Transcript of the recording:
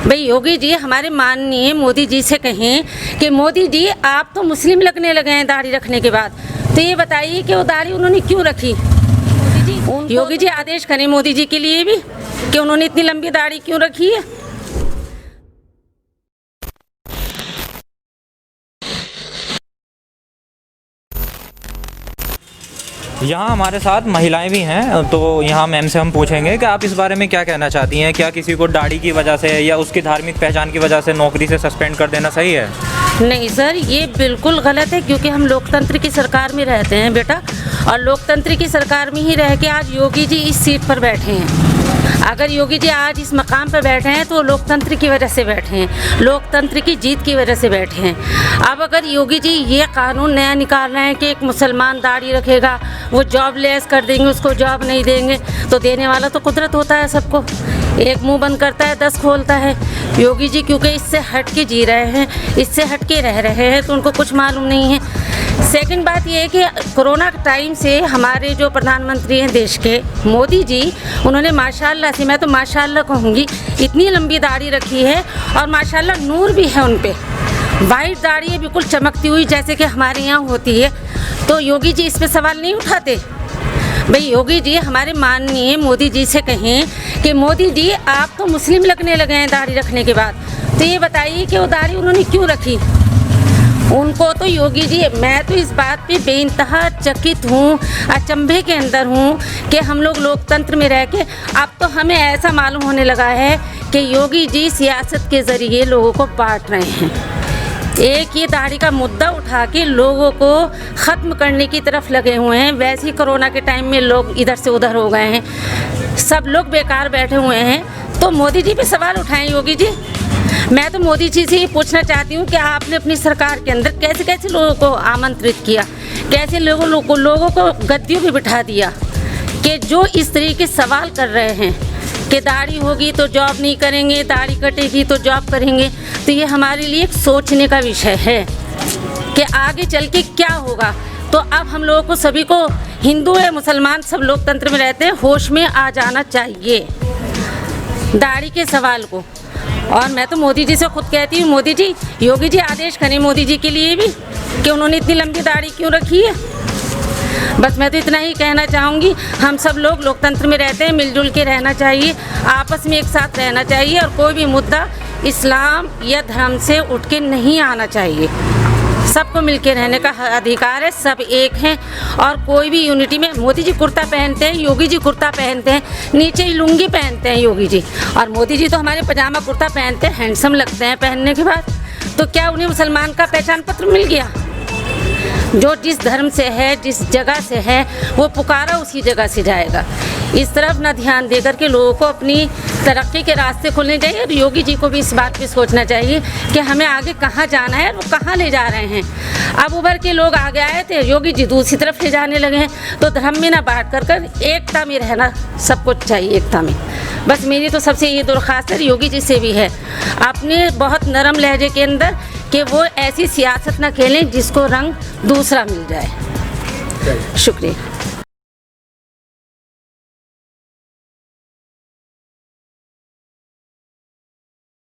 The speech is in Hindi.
भाई योगी जी हमारे माननीय मोदी जी से कहें कि मोदी जी आप तो मुस्लिम लगने लगे हैं दाढ़ी रखने के बाद, तो ये बताइए कि वो दाढ़ी उन्होंने क्यों रखी। योगी जी आदेश करें मोदी जी के लिए भी कि उन्होंने इतनी लंबी दाढ़ी क्यों रखी है। यहाँ हमारे साथ महिलाएं भी हैं, तो यहाँ मैम से हम पूछेंगे कि आप इस बारे में क्या कहना चाहती हैं। क्या किसी को दाढ़ी की वजह से या उसकी धार्मिक पहचान की वजह से नौकरी से सस्पेंड कर देना सही है? नहीं सर, ये बिल्कुल गलत है, क्योंकि हम लोकतंत्र की सरकार में रहते हैं बेटा, और लोकतंत्र की सरकार में ही रह के आज योगी जी इस सीट पर बैठे हैं। अगर योगी जी आज इस मकाम पर बैठे हैं तो लोकतंत्र की वजह से बैठे हैं, लोकतंत्र की जीत की वजह से बैठे हैं। अब अगर योगी जी ये कानून नया निकाल रहे हैं कि एक मुसलमान दाढ़ी रखेगा वो जॉबलेस कर देंगे, उसको जॉब नहीं देंगे, तो देने वाला तो कुदरत होता है सबको। एक मुंह बंद करता है 10 खोलता है। योगी जी क्योंकि इससे हट के जी रहे हैं, इससे हट के रह रहे हैं, तो उनको कुछ मालूम नहीं है। सेकंड बात ये है कि कोरोना टाइम से हमारे जो प्रधानमंत्री हैं देश के मोदी जी, उन्होंने माशाल्लाह से, मैं तो माशाल्लाह कहूँगी, इतनी लंबी दाढ़ी रखी है और माशाल्लाह नूर भी है उन पे। वाइट दाढ़ी है बिल्कुल चमकती हुई जैसे कि हमारे यहाँ होती है। तो योगी जी इस पे सवाल नहीं उठाते। भाई योगी जी हमारे माननीय मोदी जी से कहें कि मोदी जी आप तो मुस्लिम लगने लगे हैं दाढ़ी रखने के बाद, तो ये बताइए कि वो दाढ़ी उन्होंने क्यों रखी। उनको तो योगी जी, मैं तो इस बात पे बेइंतहा चकित हूँ, अचंभे के अंदर हूँ कि हम लोग लोकतंत्र में रह के अब तो हमें ऐसा मालूम होने लगा है कि योगी जी सियासत के ज़रिए लोगों को बांट रहे हैं। एक ये दाढ़ी का मुद्दा उठा के लोगों को ख़त्म करने की तरफ लगे हुए हैं। वैसे ही कोरोना के टाइम में लोग इधर से उधर हो गए हैं, सब लोग बेकार बैठे हुए हैं, तो मोदी जी पे सवाल उठाएं योगी जी। मैं तो मोदी जी से ये पूछना चाहती हूँ कि आपने अपनी सरकार के अंदर कैसे कैसे लोगों को आमंत्रित किया, कैसे लोगों को गद्दियों पे बिठा दिया कि जो इस तरीके सवाल कर रहे हैं कि दाढ़ी होगी तो जॉब नहीं करेंगे, दाढ़ी कटेगी तो जॉब करेंगे। तो ये हमारे लिए एक सोचने का विषय है कि आगे चल के क्या होगा। तो अब हम लोगों को सभी को, हिंदू है मुसलमान, सब लोकतंत्र में रहते हैं, होश में आ जाना चाहिए दाढ़ी के सवाल को। और मैं तो मोदी जी से खुद कहती हूँ, मोदी जी, योगी जी आदेश करें मोदी जी के लिए भी कि उन्होंने इतनी लंबी दाढ़ी क्यों रखी है। बस मैं तो इतना ही कहना चाहूँगी, हम सब लोग लोकतंत्र में रहते हैं, मिलजुल के रहना चाहिए, आपस में एक साथ रहना चाहिए, और कोई भी मुद्दा इस्लाम या धर्म से उठ के नहीं आना चाहिए। सबको मिलके रहने का अधिकार है, सब एक हैं, और कोई भी यूनिटी में। मोदी जी कुर्ता पहनते हैं, योगी जी कुर्ता पहनते हैं, नीचे ही लुंगी पहनते हैं योगी जी, और मोदी जी तो हमारे पजामा कुर्ता पहनते हैं, हैंडसम लगते हैं पहनने के बाद। तो क्या उन्हें मुसलमान का पहचान पत्र मिल गया? जो जिस धर्म से है, जिस जगह से है, वो पुकारा उसी जगह से जाएगा। इस तरफ ना ध्यान दे करके लोगों को अपनी तरक्की के रास्ते खोलने चाहिए, और योगी जी को भी इस बात पे सोचना चाहिए कि हमें आगे कहाँ जाना है और वो कहाँ ले जा रहे हैं। अब उभर के लोग आगे आए थे, योगी जी दूसरी तरफ ले जाने लगे हैं। तो धर्म में ना बांट कर एकता में रहना सबको चाहिए, एकता में। बस मेरी तो सबसे ये दरख्वास्त है योगी जी से भी है, अपने बहुत नरम लहजे के अंदर, कि वो ऐसी सियासत ना खेलें जिसको रंग दूसरा मिल जाए। शुक्रिया।